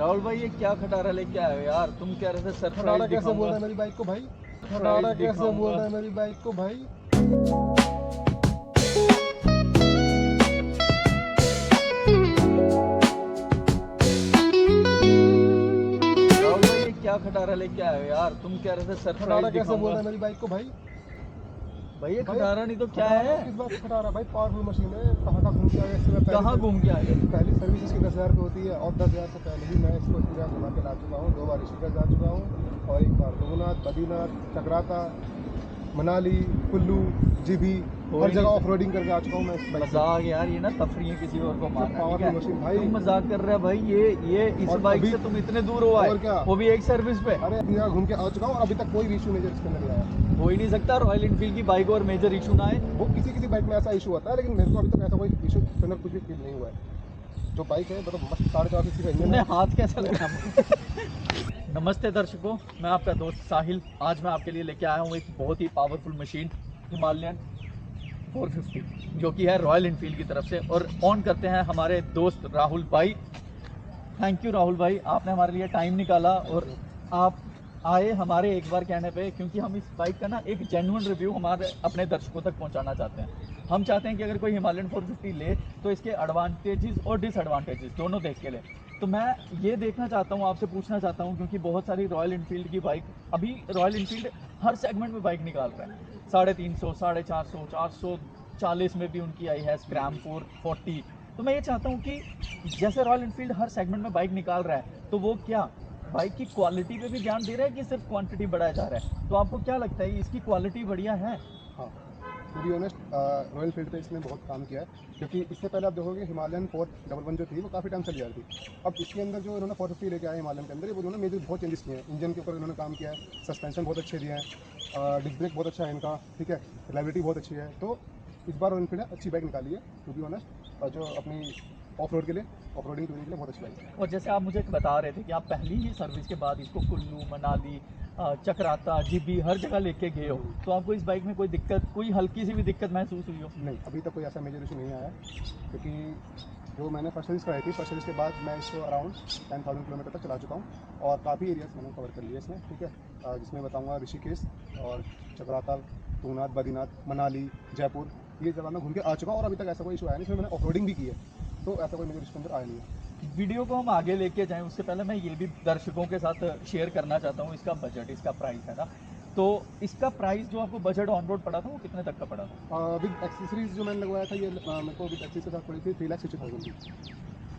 राहुल भाई ये क्या खटारा लेके आए हो यार? तुम कह रहे थे खटारा सरप्राइज कैसे बोल रहा है मेरी बाइक को भाई? खटारा कैसे बोल रहा है मेरी बाइक को भाई? राहुल भाई ये क्या खटारा लेके आए हो यार? तुम कह रहे थे खटारा सरप्राइज कैसे बोल रहा दिखाऊंगा। है मेरी बाइक को भाई? भाई ये भाई, खटारा नहीं तो क्या खटारा है? किस बात का खटारा भाई? पावरफुल मशीन है, कहाँ घूम के आया इससे मैं कहाँ घूम के आए? पहली सर्विस इसकी 10,000 रुपये होती है और 10,000 से पहले ही मैं इसको पूरा घुमा के ला चुका हूँ। 2 बार ऋषिकेश जा चुका हूँ और 1 बार तुंगनाथ, बद्रीनाथ, चक्राता, मनाली, कुल्लू, जीबी, हर जगह ऑफ रोडिंग करके आ चुका हूँ मैं इस बाइक से। मजाक यार, ये ना तफरी है किसी और को मारना, ठीक पावरफुल है? मशीन भाई। तुम मजाक कर रहे हो भाई। ये इस और बाइक अभी- से तुम इतने दूर हो आए, और क्या? वो भी एक सर्विस पे। अरे अपनी जगह घूम के आ चुका हूँ और अभी तक कोई इशू मेजर इसके अंदर नहीं आया। हो ही नहीं सकता रॉयल इनफील्ड की बाइक और मेजर इशू ना आए। वो किसी बाइक में ऐसा इशू होता है, लेकिन मेरे को अभी तक ऐसा कोई इशू इसके अंदर कुछ भी फील नहीं हुआ है। जो बाइक है मतलब मस्त 4.5 सीसी का इंजन तुमने है। हाथ कैसा लगा? नमस्ते दर्शकों, मैं आपका दोस्त साहिल। आज मैं आपके लिए लेके आया हूँ एक बहुत ही पावरफुल मशीन, हिमालयन 450, जो कि है रॉयल इनफील्ड की तरफ से। और ऑन करते हैं हमारे दोस्त राहुल भाई। थैंक यू राहुल भाई, आपने हमारे लिए टाइम निकाला और आप आए हमारे एक बार कहने पे, क्योंकि हम इस बाइक का ना एक जेन्युइन रिव्यू हमारे अपने दर्शकों तक पहुंचाना चाहते हैं। हम चाहते हैं कि अगर कोई हिमालयन 450 ले तो इसके एडवांटेजेस और डिसएडवांटेजेस दोनों देख के ले। तो मैं ये देखना चाहता हूँ, आपसे पूछना चाहता हूँ, क्योंकि बहुत सारी रॉयल इनफील्ड की बाइक, अभी रॉयल इनफील्ड हर सेगमेंट में बाइक निकाल रहा है। 350, 450, 440 में भी उनकी आई है स्क्रैम 440। तो मैं ये चाहता हूँ कि जैसे रॉयल इनफील्ड हर सेगमेंट में बाइक निकाल रहा है, तो वो क्या बाइक की क्वालिटी पे भी ध्यान दे रहा है कि सिर्फ क्वांटिटी बढ़ाया जा रहा है? तो आपको क्या लगता है इसकी क्वालिटी बढ़िया है? हाँ, to be honest Royal Enfield पे इसने बहुत काम किया है, क्योंकि इससे पहले आप देखोगे हिमालयन 411 जो थी वो काफ़ी टाइम चली जा रही थी। अब इसके अंदर जो इन्होंने 450 लेके आए हिमालयन के अंदर, ये उन्होंने मेजर बहुत चेंजेस किए हैं। इंजन के ऊपर इन्होंने काम किया है, सस्पेंशन बहुत अच्छे दिए हैं, डिस्क ब्रेक बहुत अच्छा है इनका, ठीक है, रिलायबिलिटी बहुत अच्छी है। तो इस बार रॉयल फील्ड ने अच्छी बाइक निकाली है टू बी ऑनेस्ट, जो अपनी ऑफ रोड के लिए, ऑफ रोडिंग टूरिंग के लिए बहुत अच्छी बाइक है। और जैसे आप मुझे बता रहे थे कि आप पहली ही सर्विस के बाद इसको कुल्लू, मनाली, चक्राता, जीबी हर जगह लेके गए हो, तो आपको इस बाइक में कोई दिक्कत, कोई हल्की सी भी दिक्कत महसूस हुई हो? नहीं, अभी तक कोई ऐसा मेजर इशू नहीं आया है, क्योंकि जो मैंने फर्स्ट सर्विस कराई थी, फर्स्ट सर्विस के बाद मैं इसको अराउंड 10,000 किलोमीटर तक चला चुका हूँ और काफ़ी एरियाज मैंने कवर कर लिए इसमें, ठीक है। जिसमें बताऊँगा ऋषिकेश और चक्राता, तुंगनाथ, बद्रीनाथ, मनाली, जयपुर, ये जगह मैं घूम के आ चुका हूँ और अभी तक ऐसा कोई इशू आया नहीं। इसमें मैंने ऑफ रोडिंग भी की है, तो ऐसा कोई मेजर इसके अंदर आया नहीं है। वीडियो को हम आगे लेके जाएं उससे पहले मैं ये भी दर्शकों के साथ शेयर करना चाहता हूँ इसका बजट, इसका प्राइस है ना। तो इसका प्राइस जो आपको बजट ऑन रोड पड़ा था वो कितने तक का पड़ा था? विद एक्सेसरीज जो मैंने लगवाया था, ये मेरे को विद एक्सेसरीज के साथ पड़ी थी 3,60,000 की,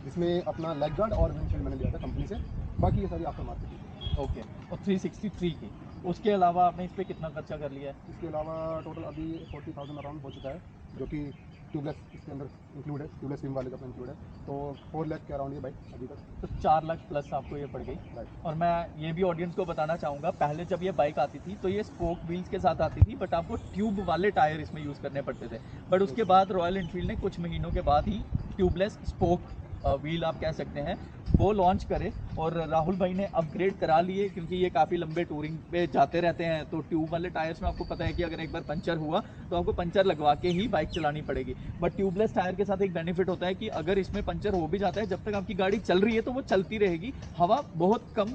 जिसमें अपना लेग गार्ड और विंडशील्ड मैंने लिया था कंपनी से, बाकी ये सारी आफ्टर मार्केट की। ओके, और 363 की, उसके अलावा आपने इस पर कितना खर्चा कर लिया है? इसके अलावा टोटल अभी 40,000 अराउंड हो चुका है, जो कि ट्यूबलेस इसके अंदर इंक्लूड है, ट्यूबलेस रिम वाले का इंक्लूड है। तो 4 लाख के अराउंड ये बाइक अभी तक। तो 4 लाख प्लस आपको ये पड़ गई। राइट। और मैं ये भी ऑडियंस को बताना चाहूँगा, पहले जब ये बाइक आती थी तो ये स्पोक व्हील्स के साथ आती थी, बट आपको ट्यूब वाले टायर इसमें यूज़ करने पड़ते थे। बट उसके बाद रॉयल इनफील्ड ने कुछ महीनों के बाद ही ट्यूबलेस स्पोक व्हील आप कह सकते हैं वो लॉन्च करे, और राहुल भाई ने अपग्रेड करा लिए, क्योंकि ये काफ़ी लंबे टूरिंग पे जाते रहते हैं। तो ट्यूब वाले टायर्स में आपको पता है कि अगर एक बार पंचर हुआ तो आपको पंचर लगवा के ही बाइक चलानी पड़ेगी। बट ट्यूबलेस टायर के साथ एक बेनिफिट होता है कि अगर इसमें पंचर हो भी जाता है, जब तक आपकी गाड़ी चल रही है तो वो चलती रहेगी, हवा बहुत कम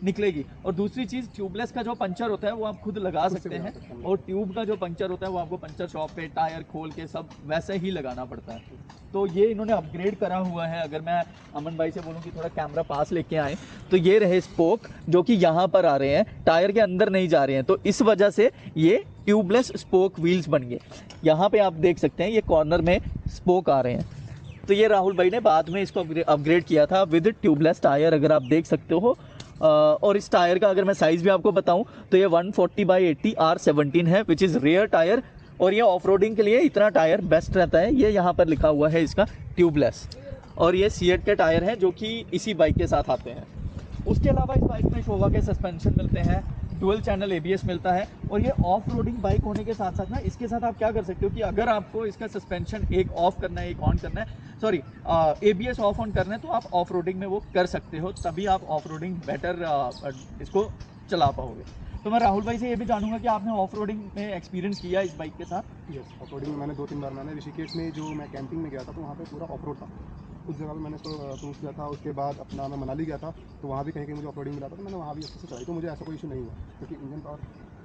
निकलेगी। और दूसरी चीज़, ट्यूबलेस का जो पंचर होता है वो आप खुद लगा खुद से सकते लगा हैं, सकते हैं। और ट्यूब का जो पंचर होता है वो आपको पंचर शॉप पे टायर खोल के सब वैसे ही लगाना पड़ता है। तो ये इन्होंने अपग्रेड करा हुआ है। अगर मैं अमन भाई से बोलूँ कि थोड़ा कैमरा पास लेके आए, तो ये रहे स्पोक जो कि यहाँ पर आ रहे हैं, टायर के अंदर नहीं जा रहे हैं, तो इस वजह से ये ट्यूबलेस स्पोक व्हील्स बन गए। यहाँ पे आप देख सकते हैं ये कॉर्नर में स्पोक आ रहे हैं। तो ये राहुल भाई ने बाद में इसको अपग्रेड किया था विद ट्यूबलेस टायर, अगर आप देख सकते हो। और इस टायर का अगर मैं साइज़ भी आपको बताऊं तो ये 140/80 R17 है, विच इज़ रेयर टायर। और ये ऑफ रोडिंग के लिए इतना टायर बेस्ट रहता है। ये यहाँ पर लिखा हुआ है इसका ट्यूबलेस, और ये सीएट के टायर हैं जो कि इसी बाइक के साथ आते हैं। उसके अलावा इस बाइक में शोवा के सस्पेंशन मिलते हैं, डुअल चैनल ABS मिलता है। और ये ऑफ रोडिंग बाइक होने के साथ साथ ना, इसके साथ आप क्या कर सकते हो कि अगर आपको इसका सस्पेंशन एक ऑफ करना है, एक ऑन करना है, सॉरी ABS ऑफ ऑन करना है, तो आप ऑफ रोडिंग में वो कर सकते हो, तभी आप ऑफ रोडिंग बेटर इसको चला पाओगे। तो मैं राहुल भाई से ये भी जानूंगा कि आपने ऑफ रोडिंग में एक्सपीरियंस किया इस बाइक के साथ? यस, ऑफ रोडिंग में मैंने 2-3 बार, मैंने ऋषिकेश में जो मैं कैंपिंग में गया था तो वहाँ पे पूरा ऑफ रोड था, कुछ जगह पे मैंने इसको क्रूज किया था, उसके बाद अपना मैं मनाली गया था, तो वहाँ भी कहीं कहीं मुझे ऑफरोडिंग मिला था, तो मैंने वहाँ भी अच्छे से चलाई, तो मुझे ऐसा कोई इशू नहीं हुआ, क्योंकि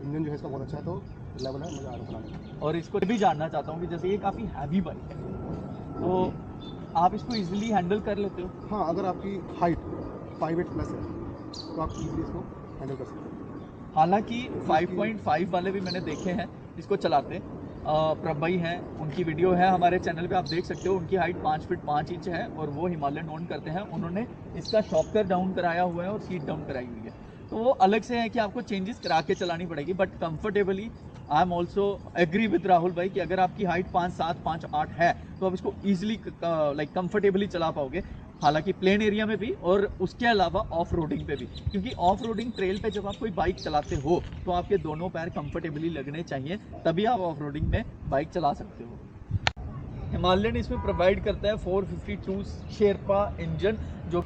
इंजन जो है इसका बहुत अच्छा है, तो लेवल है, मज़ा आ रहा है चलाने में। और इसको भी जानना चाहता हूँ कि जैसे ये काफ़ी हैवी बाइक है, तो आप इसको इजीली हैंडल कर लेते हो? हाँ, अगर आपकी हाइट 5'8" प्लस है तो आप इजीली इसको हैंडल कर सकते हो। हालांकि 5.5 वाले भी मैंने देखे हैं इसको चलाते। प्रभ भाई हैं, उनकी वीडियो है हमारे चैनल पे, आप देख सकते हो। उनकी हाइट 5 फीट 5 इंच है और वो हिमालयन ओन करते हैं। उन्होंने इसका शॉकर डाउन कराया हुआ है और सीट डाउन कराई हुई है, तो वो अलग से है कि आपको चेंजेस करा के चलानी पड़ेगी, but comfortably I am also agree with Rahul भाई कि अगर आपकी हाइट 5'7", 5'8" है तो आप इसको ईजिली लाइक कंफर्टेबली चला पाओगे। हालांकि प्लेन एरिया में भी और उसके अलावा ऑफ रोडिंग पे भी, क्योंकि ऑफ रोडिंग ट्रेल पे जब आप कोई बाइक चलाते हो तो आपके दोनों पैर कंफर्टेबली लगने चाहिए, तभी आप ऑफ रोडिंग में बाइक चला सकते हो। हिमालयन इसमें प्रोवाइड करता है 452 शेरपा इंजन, जो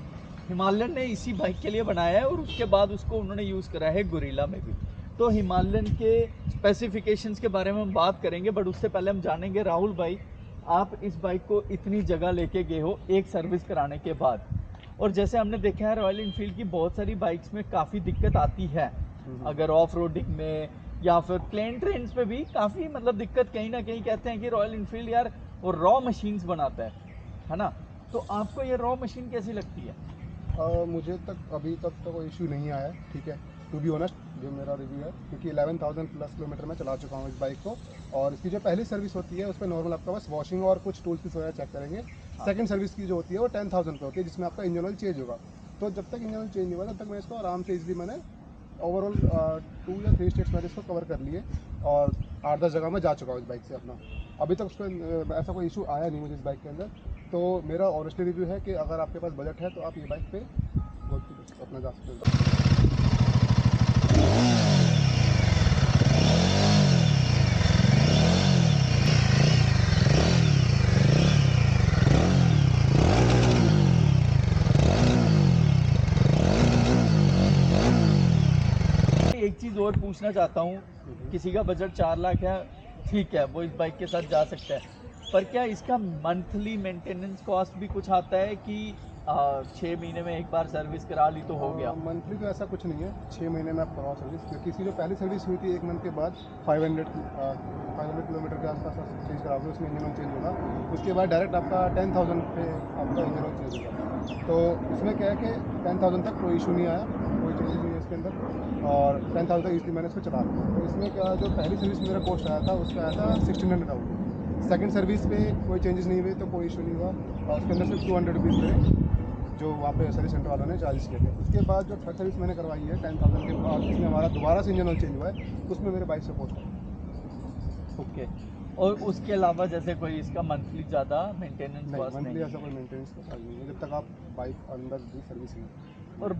हिमालयन ने इसी बाइक के लिए बनाया है और उसके बाद उसको उन्होंने यूज़ करा है गोरिल्ला में भी। तो हिमालयन के स्पेसिफिकेशंस के बारे में हम बात करेंगे, बट उससे पहले हम जानेंगे राहुल भाई, आप इस बाइक को इतनी जगह लेके गए हो एक सर्विस कराने के बाद, और जैसे हमने देखा है रॉयल इनफील्ड की बहुत सारी बाइक्स में काफ़ी दिक्कत आती है, अगर ऑफ रोडिंग में या फिर प्लेन ट्रेन्स पे भी काफ़ी मतलब दिक्कत, कहीं ना कहीं कहते हैं कि रॉयल इनफील्ड यार वो रॉ मशीन्स बनाता है ना। तो आपको ये रॉ मशीन कैसी लगती है? मुझे अभी तक तो कोई इशू नहीं आया है, ठीक है, टू बी ऑनेस्ट जो मेरा रिव्यू है, क्योंकि 11,000 प्लस किलोमीटर मैं चला चुका हूँ इस बाइक को, और इसकी जो पहली सर्विस होती है उस पर नॉर्मल आपका बस वॉशिंग और कुछ टूल्स पीस वगैरह चेक करेंगे। सेकंड सर्विस की जो होती है वो 10,000 पे होती है, जिसमें आपका इंजन ऑयल चेंज होगा। तो जब तक इंजन ऑयल चेंज नहीं हुआ तब तक मैं इसको आराम से इजीली मैंने ओवरऑल 2 या 3 स्टेट्स मैंने इसको कवर कर लिए, और 8-10 जगह मैं जा चुका हूँ इस बाइक से अपना। अभी तक उसको ऐसा कोई इशू आया नहीं मुझे इस बाइक के अंदर। तो मेरा ऑनेस्टली रिव्यू है कि अगर आपके पास बजट है तो आप ये बाइक पे बहुत अपना जा सकते हो। एक चीज़ और पूछना चाहता हूँ, किसी का बजट 4 लाख है, ठीक है, वो इस बाइक के साथ जा सकता है, पर क्या इसका मंथली मेंटेनेंस कॉस्ट भी कुछ आता है कि 6 महीने में एक बार सर्विस करा ली तो हो गया? मंथली तो ऐसा कुछ नहीं है, 6 महीने में आप कराओ सर्विस, क्योंकि इसकी जो पहली सर्विस हुई थी 1 मंथ के बाद 500 किलोमीटर के आसपास चेंज कराओगे, उसमें इंजन ऑयल चेंज होगा। उसके बाद डायरेक्ट आपका 10,000 पे आपका इंजन ऑयल चेंज होगा। तो इसमें क्या है कि 10,000 तक कोई इशू नहीं आया, कोई चेंज नहीं है इसके अंदर, और 10,000 तक इसलिए मैंने इसको चला दिया। तो इसमें क्या, जो पहली सर्विस मेरा कॉस्ट आया था उसका आया था 1600 आउट। सेकंड सर्विस पे कोई चेंजेस नहीं हुए तो कोई इशू नहीं हुआ, और उसके अंदर सिर्फ 200 रुपीज़ मेरे जो वहाँ पे सर्विस सेंटर वालों ने चार्जेस किए थे। उसके बाद जो थर्ड सर्विस मैंने करवाई है 10,000 के बाद, जिसमें हमारा दोबारा से इंजन ऑयल चेंज हुआ है, उसमें मेरे 2200 कॉस्ट है। ओके, और उसके अलावा जैसे कोई इसका मंथली ज़्यादा मेंटेनेंस नहीं, कॉस्ट मंथली नहीं ऐसा है? कोई मेंटेनेंस का चार्ज नहीं है जब तक आप बाइक अंदर भी सर्विस नहीं। और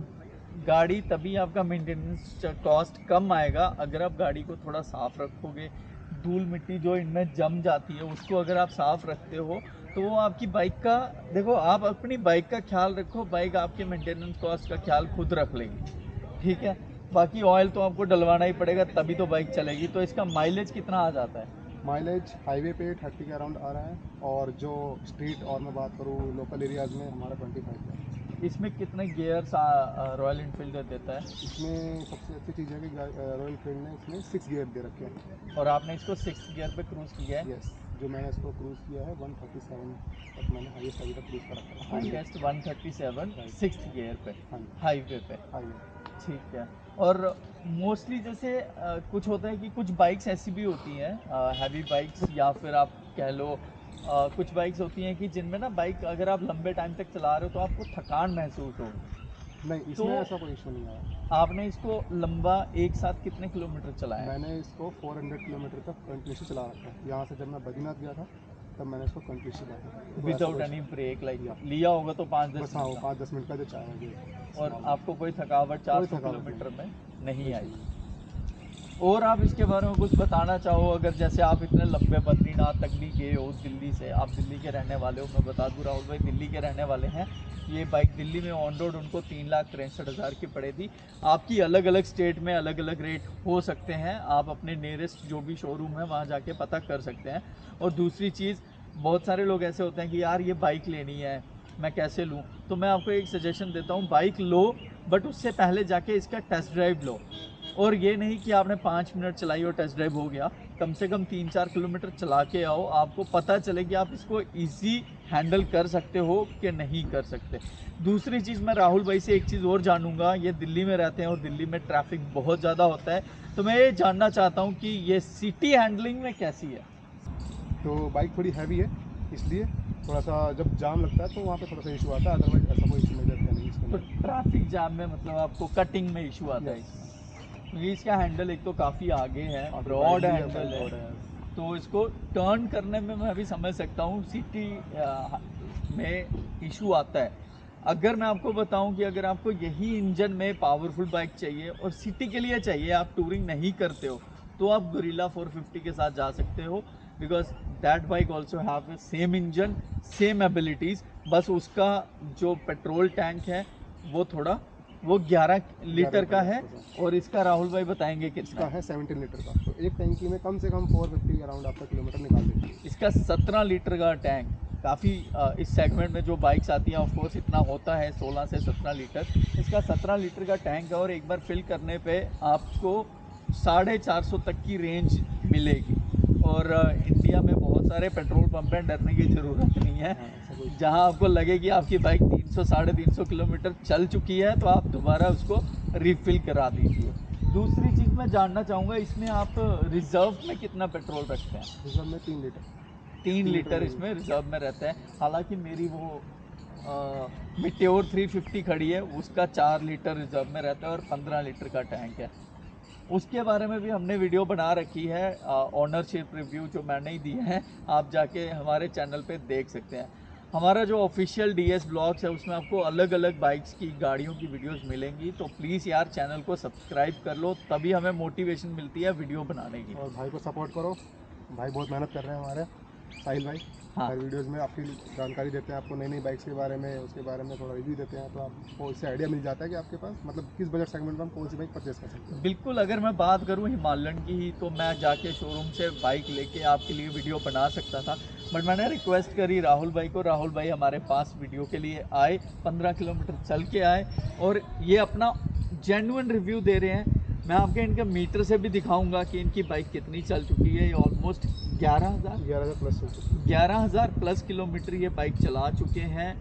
गाड़ी तभी आपका मेंटेनेंस कॉस्ट कम आएगा अगर आप गाड़ी को थोड़ा साफ रखोगे। धूल मिट्टी जो इनमें जम जाती है उसको अगर आप साफ रखते हो तो वो आपकी बाइक का, देखो आप अपनी बाइक का ख्याल रखो, बाइक आपके मेंटेनेंस कॉस्ट का ख्याल खुद रख लेगी, ठीक है। बाकी ऑयल तो आपको डलवाना ही पड़ेगा तभी तो बाइक चलेगी। तो इसका माइलेज कितना आ जाता है? माइलेज हाईवे पे 30 के अराउंड आ रहा है, और जो स्ट्रीट और मैं बात करूँ लोकल एरियाज़ में हमारा 25 है। इसमें कितने गियर्स रॉयल इनफील्ड देता है? इसमें सबसे अच्छी चीज़ है कि रॉयल फील्ड ने इसमें 6 गियर दे रखे हैं। और आपने इसको 6 गियर पे क्रूज किया है? यस, जो मैंने इसको क्रूज़ किया है 137 तक, मैंने हाईएस्ट अभी तक क्रूज़ कर रखा है। हाईएस्ट 137 6th गियर पे, हाँ जी, हाईवे पे, हाईवे। ठीक है। और मोस्टली जैसे कुछ होता है कि कुछ बाइक्स ऐसी भी होती हैं, हैवी बाइक्स, या फिर आप कह लो कुछ बाइक्स होती हैं कि जिनमें ना बाइक अगर आप लंबे टाइम तक चला रहे हो तो आपको थकान महसूस हो। नहीं, तो इसमें ऐसा कोई इशू नहीं आया। आपने इसको लंबा एक साथ कितने किलोमीटर चलाया? मैंने इसको 400 किलोमीटर तक कंटिन्यूसली चला रखा है। यहाँ से जब मैं बद्रीनाथ गया था तब मैंने इसको कंटिन्यूसली चलाया था, विदाउट एनी ब्रेक, लाइक लिया होगा तो 5-10 बस हाँ, वो मिनट का। 5-10 मिनट का जो चाय है और आपको कोई थकावट 400 किलोमीटर में नहीं आई? नहीं। और आप इसके बारे में कुछ बताना चाहो, अगर जैसे आप इतने लंबे बद्रीनाथ तक भी गए हो, दिल्ली से, आप दिल्ली के रहने वाले हो, मैं बता दूँ राहुल भाई दिल्ली के रहने वाले हैं। ये बाइक दिल्ली में ऑन रोड उनको 3,63,000 की पड़े थी। आपकी अलग अलग स्टेट में अलग अलग रेट हो सकते हैं, आप अपने नियरेस्ट जो भी शोरूम है वहाँ जाके पता कर सकते हैं। और दूसरी चीज़, बहुत सारे लोग ऐसे होते हैं कि यार ये बाइक लेनी है मैं कैसे लूँ, तो मैं आपको एक सजेशन देता हूँ, बाइक लो बट उससे पहले जाके इसका टेस्ट ड्राइव लो। और ये नहीं कि आपने 5 मिनट चलाई और टेस्ट ड्राइव हो गया, कम से कम 3-4 किलोमीटर चला के आओ, आपको पता चले कि आप इसको ईजी हैंडल कर सकते हो कि नहीं कर सकते। दूसरी चीज़, मैं राहुल भाई से एक चीज़ और जानूंगा, ये दिल्ली में रहते हैं और दिल्ली में ट्रैफिक बहुत ज़्यादा होता है, तो मैं ये जानना चाहता हूँ कि ये सिटी हैंडलिंग में कैसी है। तो बाइक थोड़ी हैवी है, इसलिए थोड़ा सा जब जाम लगता है तो वहाँ पे थोड़ा सा इशू आता है, अदरवाइज ऐसा कोई इशू मेजर है नहीं इसमें। तो ट्रैफिक जाम में मतलब आपको कटिंग में इशू आता है Yes. इसमें। तो ये इसका हैंडल एक तो काफ़ी आगे है, काफी ब्रॉड widely हैंडल broad है, तो इसको टर्न करने में मैं भी समझ सकता हूँ सिटी में इशू आता है। अगर मैं आपको बताऊं कि अगर आपको यही इंजन में पावरफुल बाइक चाहिए और सिटी के लिए चाहिए, आप टूरिंग नहीं करते हो, तो आप गोरिल्ला 450 के साथ जा सकते हो, because that bike also have same engine, same abilities, बस उसका जो पेट्रोल टैंक है वो 11 लीटर का है, और इसका राहुल भाई बताएंगे कितना इसका है। है 17 लीटर का, तो एक टैंकी में कम से कम 450 के अराउंड आपका किलोमीटर निकाल देती है। इसका 17 लीटर का टैंक, काफ़ी इस सेगमेंट में जो बाइक्स आती हैं ऑफ कोर्स इतना होता है 16 से 17 लीटर, इसका 17 लीटर का टैंक है, और एक बार फिल करने पे आपको 450 तक की रेंज मिलेगी। और इंडिया में बहुत सारे पेट्रोल पंप हैं, डरने की ज़रूरत नहीं है। हाँ, ऐसा कोई जहां आपको लगे कि आपकी बाइक 300-350 किलोमीटर चल चुकी है, तो आप दोबारा उसको रिफिल करा दीजिए। दूसरी चीज़ मैं जानना चाहूँगा, इसमें आप रिजर्व में कितना पेट्रोल रखते हैं? रिजर्व में 3 लीटर। 3 लीटर में इसमें रिजर्व में रहता है। हालांकि मेरी वो मिट्योर 350 खड़ी है, उसका 4 लीटर रिजर्व में रहता है और 15 लीटर का टैंक है। उसके बारे में भी हमने वीडियो बना रखी है, ऑनरशिप रिव्यू जो मैंने ही दिए हैं, आप जाके हमारे चैनल पे देख सकते हैं। हमारा जो ऑफिशियल डीएस ब्लॉग्स है उसमें आपको अलग अलग बाइक्स की गाड़ियों की वीडियोस मिलेंगी, तो प्लीज़ यार चैनल को सब्सक्राइब कर लो, तभी हमें मोटिवेशन मिलती है वीडियो बनाने की। और भाई को सपोर्ट करो, भाई बहुत मेहनत कर रहे हैं हमारे साहिल भाई। हाँ, हर वीडियोस में आपकी जानकारी देते हैं, आपको नई नई बाइक्स के बारे में, उसके बारे में थोड़ा रिव्यू देते हैं, तो आपको इससे आइडिया मिल जाता है कि आपके पास मतलब किस बजट सेगमेंट में हम कौन सी बाइक परचेस कर सकते हैं। बिल्कुल। अगर मैं बात करूं हिमालयन की ही, तो मैं जाके शोरूम से बाइक लेके आपके लिए वीडियो बना सकता था, बट मैंने रिक्वेस्ट करी राहुल भाई को, राहुल भाई हमारे पास वीडियो के लिए आए, 15 किलोमीटर चल के आए, और ये अपना जेन्युइन रिव्यू दे रहे हैं। मैं आपके इनके मीटर से भी दिखाऊंगा कि इनकी बाइक कितनी चल चुकी है। ये ऑलमोस्ट 11,000 प्लस चल चुकी है। 11,000 प्लस किलोमीटर ये बाइक चला चुके हैं।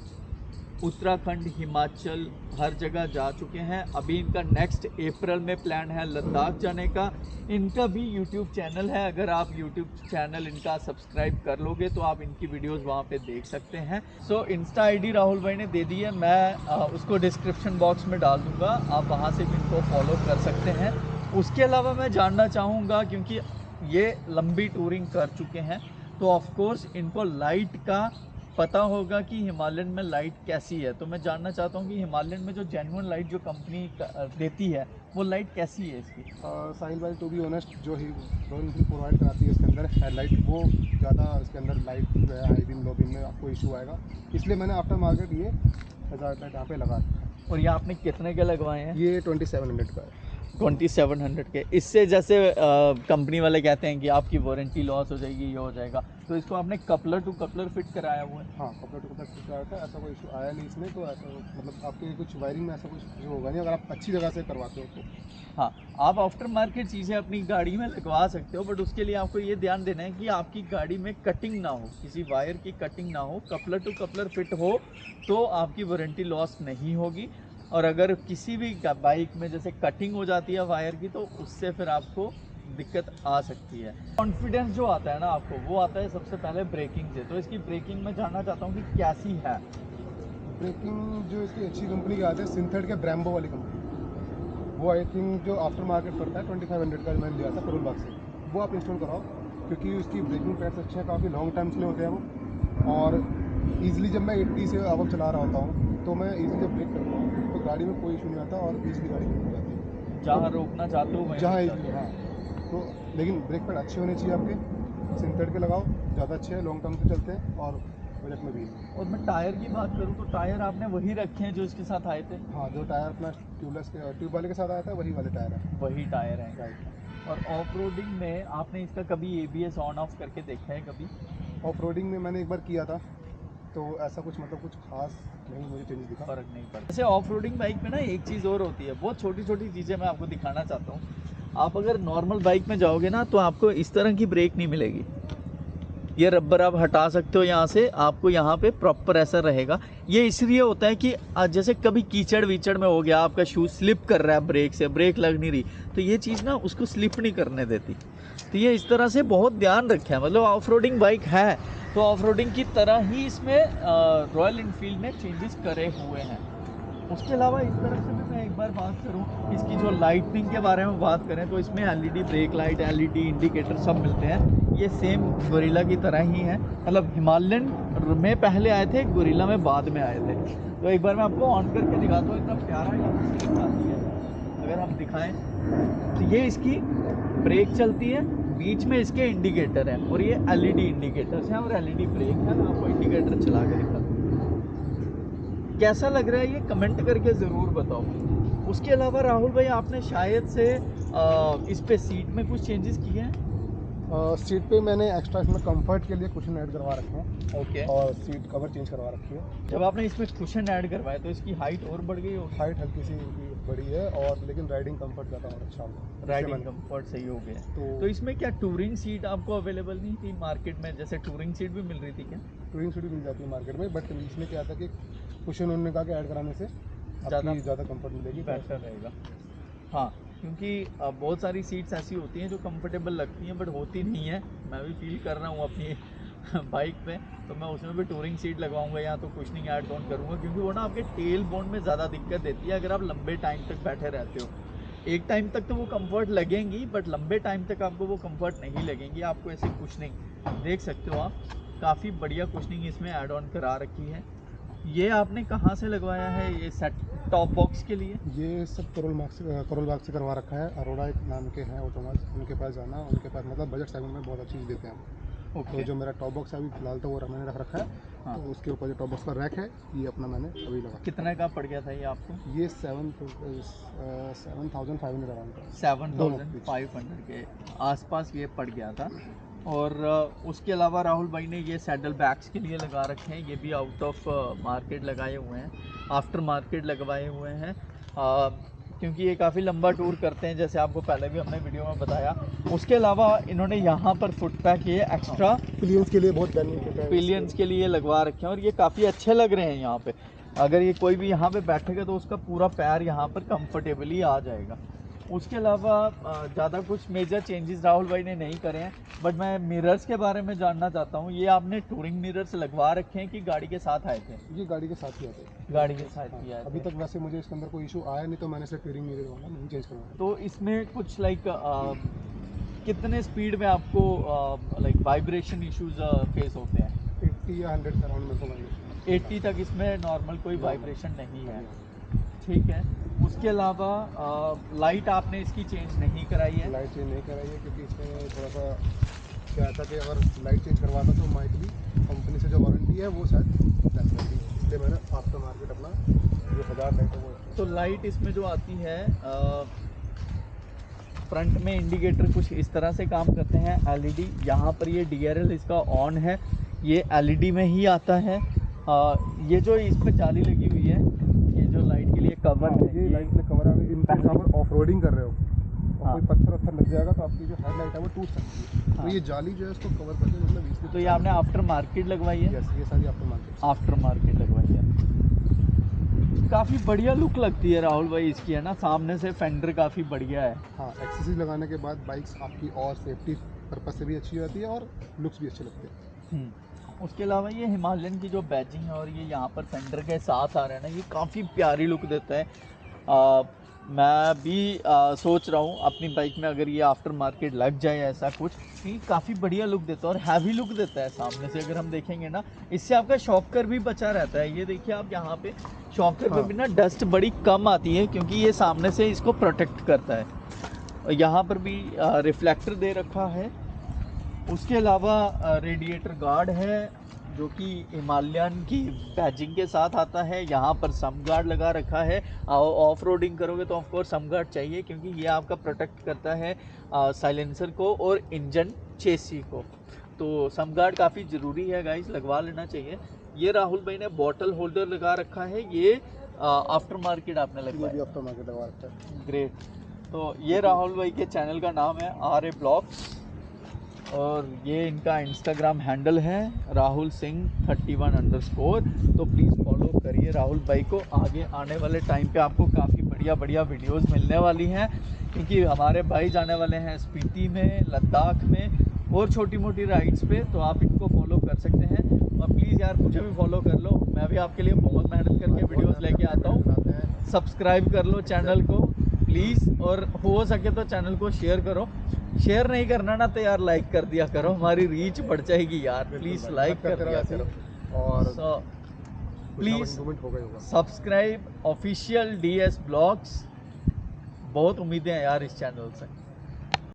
उत्तराखंड, हिमाचल, हर जगह जा चुके हैं। अभी इनका नेक्स्ट अप्रैल में प्लान है लद्दाख जाने का। इनका भी यूट्यूब चैनल है, अगर आप यूट्यूब चैनल इनका सब्सक्राइब कर लोगे तो आप इनकी वीडियोस वहाँ पे देख सकते हैं। सो इंस्टा आईडी राहुल भाई ने दे दी है, मैं उसको डिस्क्रिप्शन बॉक्स में डाल दूँगा, आप वहाँ से भी इनको फॉलो कर सकते हैं। उसके अलावा मैं जानना चाहूँगा, क्योंकि ये लंबी टूरिंग कर चुके हैं, तो ऑफकोर्स इनको लाइट का पता होगा कि हिमालयन में लाइट कैसी है, तो मैं जानना चाहता हूँ कि हिमालयन में जो जेन्युइन लाइट जो कंपनी देती है, वो लाइट कैसी है इसकी? साहिल भाई टू बी ऑनेस्ट, जो ही रॉयल एनफील्ड प्रोवाइड कराती है इसके अंदर हेडलाइट, वो ज़्यादा इसके अंदर लाइट जो है हाई बीम लो बीम में आपको इशू आएगा, इसलिए मैंने आफ्टर मार्केट ये हज़ार लाइट यहाँ पे लगा रखा है। और ये आपने कितने के लगवाए हैं? ये 2700 का है। 2700 के। इससे जैसे कंपनी वाले कहते हैं कि आपकी वारंटी लॉस हो जाएगी, ये हो जाएगा, तो इसको आपने कपलर टू कपलर फिट कराया हुआ है? हाँ, कपड़ा टू कपड़ा फिट कराया था, ऐसा कोई इशू आया नहीं इसमें, तो ऐसा मतलब आपके कुछ वायरिंग में ऐसा कुछ इशू होगा नहीं, अगर आप अच्छी जगह से करवाते हो तो। हाँ, आप आफ्टर मार्केट चीज़ें अपनी गाड़ी में लगवा सकते हो, बट उसके लिए आपको ये ध्यान देना है कि आपकी गाड़ी में कटिंग ना हो, किसी वायर की कटिंग ना हो, कपलर टू कपलर फिट हो, तो आपकी वारंटी लॉस नहीं होगी। और अगर किसी भी बाइक में जैसे कटिंग हो जाती है वायर की, तो उससे फिर आपको दिक्कत आ सकती है। कॉन्फिडेंस जो आता है ना आपको, वो आता है सबसे पहले ब्रेकिंग से, तो इसकी ब्रेकिंग में जानना चाहता हूँ कि कैसी है। ब्रेकिंग जो इसकी अच्छी कंपनी की आती है, सिंथेड के ब्रैम्बो वाली कंपनी, वो आई थिंक जो आफ्टर मार्केट पड़ता है 2500 का, मैंने लिया था पेट्रोल बाग से, वो आप इंस्टॉल कराओ, क्योंकि उसकी ब्रेकिंग पैड्स अच्छे हैं, काफ़ी लॉन्ग टाइम्स में होते हैं वो, और ईजिली जब मैं 80 से अब चला रहा होता हूँ, तो मैं ईजिली जब ब्रेक करता हूँ तो गाड़ी में कोई इशू नहीं आता, और ईजिली गाड़ी रुक जाती है जहाँ रोकना चाहते हो वहीं जहाँ रुक ईजिली। जाते हो। हाँ, तो लेकिन ब्रेक पैड अच्छे होने चाहिए आपके, सिंथेड के लगाओ, ज़्यादा अच्छे हैं, लॉन्ग टर्म से चलते हैं और बजट में भी है। और मैं टायर की बात करूँ तो टायर आपने वही रखे हैं जो इसके साथ आए थे? हाँ, जो टायर अपना ट्यूबलेस के ट्यूब वाले के साथ आया था वही वाले टायर है। वही टायर हैं। राइट। और ऑफ रोडिंग में आपने इसका कभी एबीएस ऑन ऑफ करके देखा है कभी? ऑफ रोडिंग में मैंने एक बार किया था, तो ऐसा कुछ मतलब कुछ खास नहीं मुझे चेंज दिखा। फर्क नहीं पड़ता। जैसे ऑफ रोडिंग बाइक में ना एक चीज़ और होती है, बहुत छोटी छोटी चीज़ें मैं आपको दिखाना चाहता हूँ। आप अगर नॉर्मल बाइक में जाओगे ना तो आपको इस तरह की ब्रेक नहीं मिलेगी। ये रबर आप हटा सकते हो यहाँ से, आपको यहाँ पे प्रॉपर ऐसा रहेगा। ये इसलिए होता है कि जैसे कभी कीचड़ वीचड़ में हो गया, आपका शूज़ स्लिप कर रहा है ब्रेक से, ब्रेक लग नहीं रही, तो ये चीज़ ना उसको स्लिप नहीं करने देती। तो ये इस तरह से बहुत ध्यान रखें, मतलब ऑफ रोडिंग बाइक है तो ऑफ रोडिंग की तरह ही इसमें रॉयल इनफील्ड ने चेंजेस करे हुए हैं। उसके अलावा इस तरह से भी मैं एक बार बात करूं, इसकी जो लाइटनिंग के बारे में बात करें तो इसमें LED brake light, LED indicator सब मिलते हैं। ये सेम गोरिल्ला की तरह ही है, मतलब हिमालयन में पहले आए थे, गोरिल्ला में बाद में आए थे। तो एक बार मैं आपको ऑन करके दिखाता हूँ, इतना प्यारा यहाँ से आती है। अगर हम दिखाएं तो ये इसकी ब्रेक चलती है, बीच में इसके इंडिकेटर है और ये एलईडी इंडिकेटर्स हैं और एलईडी ब्रेक है। मैं आपको इंडिकेटर चला के दिखाता हूँ, कैसा लग रहा है ये कमेंट करके ज़रूर बताओ। उसके अलावा राहुल भाई आपने शायद से इस पे सीट में कुछ चेंजेस किए हैं? सीट पे मैंने एक्स्ट्रा इसमें कंफर्ट के लिए कुशन ऐड करवा रखे हैं। ओके। और सीट कवर चेंज करवा रखी है। जब आपने इसमें कुशन ऐड करवाया तो इसकी हाइट और बढ़ गई होगी? हाइट हल्की सी बड़ी है और लेकिन राइडिंग कंफर्ट ज़्यादा और अच्छा होगा। राइडिंग कंफर्ट सही हो गया। तो इसमें क्या टूरिंग सीट आपको अवेलेबल नहीं थी मार्केट में? जैसे टूरिंग सीट भी मिल रही थी क्या? टूरिंग सीट भी मिल जाती है मार्केट में, बट इसमें क्या था कि कुशन उन्होंने कहा कि ऐड कराने से ज़्यादा कंफर्ट मिलेगी, बेटर रहेगा। हाँ, क्योंकि बहुत सारी सीट्स ऐसी होती हैं जो कंफर्टेबल लगती हैं बट होती नहीं है। मैं भी फील कर रहा हूँ अपनी बाइक पे, तो मैं उसमें भी टूरिंग सीट लगवाऊंगा या तो कुशनिंग ऐड ऑन करूँगा, क्योंकि वो ना आपके टेल बोन में ज़्यादा दिक्कत देती है अगर आप लंबे टाइम तक बैठे रहते हो। एक टाइम तक तो वो कंफर्ट लगेंगी बट लंबे टाइम तक आपको वो कंफर्ट नहीं लगेंगी। आपको ऐसी कुशनिंग देख सकते हो आप, काफ़ी बढ़िया कुशनिंग इसमें ऐड ऑन करा रखी है। ये आपने कहाँ से लगवाया है ये सेट टॉप बॉक्स के लिए? ये सब करोल बाग से करवा रखा है। अरोड़ा एक नाम के हैं ऑटोमार्स, उनके पास जाना, उनके पास मतलब बजट सेगमेंट में बहुत अच्छी चीज़ देते हैं। ओके। तो जो मेरा टॉप बॉक्स है अभी फिलहाल तो वो मैंने रख रखा है। हाँ। तो उसके ऊपर जो टॉप बॉक्स का रैक है ये अपना मैंने अभी लगा। कितने का पड़ गया था ये आपको? ये 7,500 अराउंड का, 7,500 के आसपास ये पड़ गया था। और उसके अलावा राहुल भाई ने ये सैडल बैग्स के लिए लगा रखे हैं, ये भी आउट ऑफ मार्केट लगाए हुए हैं, आफ्टर मार्केट लगवाए हुए हैं, क्योंकि ये काफ़ी लंबा टूर करते हैं, जैसे आपको पहले भी हमने वीडियो में बताया। उसके अलावा इन्होंने यहाँ पर फुट पैक ये एक्स्ट्रा पिलियंस के लिए बहुत बेनिफिट है, पिलियंस के लिए लगवा रखे हैं और ये काफ़ी अच्छे लग रहे हैं यहाँ पे। अगर ये कोई भी यहाँ पे बैठेगा तो उसका पूरा पैर यहाँ पर कंफर्टेबली आ जाएगा। उसके अलावा ज़्यादा कुछ मेजर चेंजेस राहुल भाई ने नहीं करे हैं, बट मैं मिरर्स के बारे में जानना चाहता हूँ। ये आपने टूरिंग मिरर्स लगवा रखे हैं कि गाड़ी के साथ आए थे? ये गाड़ी के साथ ही आते हैं। गाड़ी के साथ ही आए थे। अभी तक वैसे मुझे इसके अंदर कोई इशू आया नहीं, तो मैंने सिर्फ टूरिंग मिरर वाला नहीं चेंज करवाया। तो इसमें कुछ लाइक कितने स्पीड में आपको लाइक वाइब्रेशन इश्यूज फेस होते हैं? 80 या 100 अराउंड मेरे को 80 तक इसमें नॉर्मल कोई वाइब्रेशन नहीं है। ठीक है। उसके अलावा लाइट आपने इसकी चेंज नहीं कराई है? लाइट चेंज नहीं कराई है क्योंकि इसमें थोड़ा सा क्या था कि अगर लाइट चेंज करवाता तो माइट भी कंपनी से जो वारंटी है वो शायद लेस रहती, इसलिए मैंने आफ्टर मार्केट अपना जो 1000 लाइट है वो। तो लाइट इसमें जो आती है फ्रंट में इंडिकेटर कुछ इस तरह से काम करते हैं, एलईडी। यहाँ पर ये डीआरएल इसका ऑन है, ये एलईडी में ही आता है। ये जो इस पर जाली लगी हुई है, ये जो लाइट के लिए कवर है, ये लाइट में कवर है। इन केस आप ऑफ रोडिंग कर रहे हो और कोई पत्थर लग जाएगा तो आपकी जो हेडलाइट है वो टूट सकती है। तो ये जाली जो है उसको कवर करके मतलब इसमें। तो ये आपने आफ्टर मार्केट लगवाई है? यस, ये सारी आफ्टर मार्केट लगवाई है। काफ़ी बढ़िया लुक लगती है राहुल भाई इसकी, है ना? सामने से फेंडर काफ़ी बढ़िया है। हाँ, एक्सेसरीज लगाने के बाद बाइक्स आपकी और सेफ्टी पर्पस से भी अच्छी रहती है और लुक्स भी अच्छे लगते हैं। उसके अलावा ये हिमालयन की जो बैजिंग है और ये यहाँ पर फेंडर के साथ आ रहा है ना, ये काफ़ी प्यारी लुक देता है। मैं भी सोच रहा हूँ अपनी बाइक में अगर ये आफ्टर मार्केट लग जाए ऐसा कुछ, ये काफ़ी बढ़िया लुक देता है और हैवी लुक देता है सामने से। अगर हम देखेंगे ना, इससे आपका शॉकर भी बचा रहता है। ये देखिए आप यहाँ पे शॉकर पे भी ना डस्ट बड़ी कम आती है क्योंकि ये सामने से इसको प्रोटेक्ट करता है। और यहाँ पर भी रिफ्लेक्टर दे रखा है। उसके अलावा रेडिएटर गार्ड है जो कि हिमालयन की बैजिंग के साथ आता है। यहाँ पर सम गार्ड लगा रखा है। ऑफ रोडिंग करोगे तो ऑफ कोर्स सम गार्ड चाहिए क्योंकि ये आपका प्रोटेक्ट करता है साइलेंसर को और इंजन चेसी को। तो सम गार्ड काफ़ी ज़रूरी है गाइस, लगवा लेना चाहिए। ये राहुल भाई ने बॉटल होल्डर लगा रखा है, ये आफ्टर मार्केट आपने ये भी लगवाया। आफ्टर मार्केट लगा रखा है। ग्रेट। तो ये राहुल भाई के चैनल का नाम है RA ब्लॉग्स और ये इनका इंस्टाग्राम हैंडल है राहुल सिंह 31_। तो प्लीज़ फॉलो करिए राहुल भाई को। आगे आने वाले टाइम पे आपको काफ़ी बढ़िया वीडियोस मिलने वाली हैं, क्योंकि हमारे भाई जाने वाले हैं स्पीति में, लद्दाख में और छोटी मोटी राइड्स पे। तो आप इनको फॉलो कर सकते हैं और प्लीज़ यार मुझे भी फॉलो कर लो, मैं भी आपके लिए बहुत मेहनत करके वीडियोस लेके आता हूँ। सब्सक्राइब कर लो चैनल को प्लीज़, और हो सके तो चैनल को शेयर करो। शेयर नहीं करना ना तो यार लाइक कर दिया करो, हमारी रीच बढ़ जाएगी यार। प्लीज़ लाइक कर दिया करो और प्लीज़ इम्प्रूवमेंट हो गई होगा। Subscribe official DS blogs. बहुत उम्मीदें हैं यार इस चैनल से।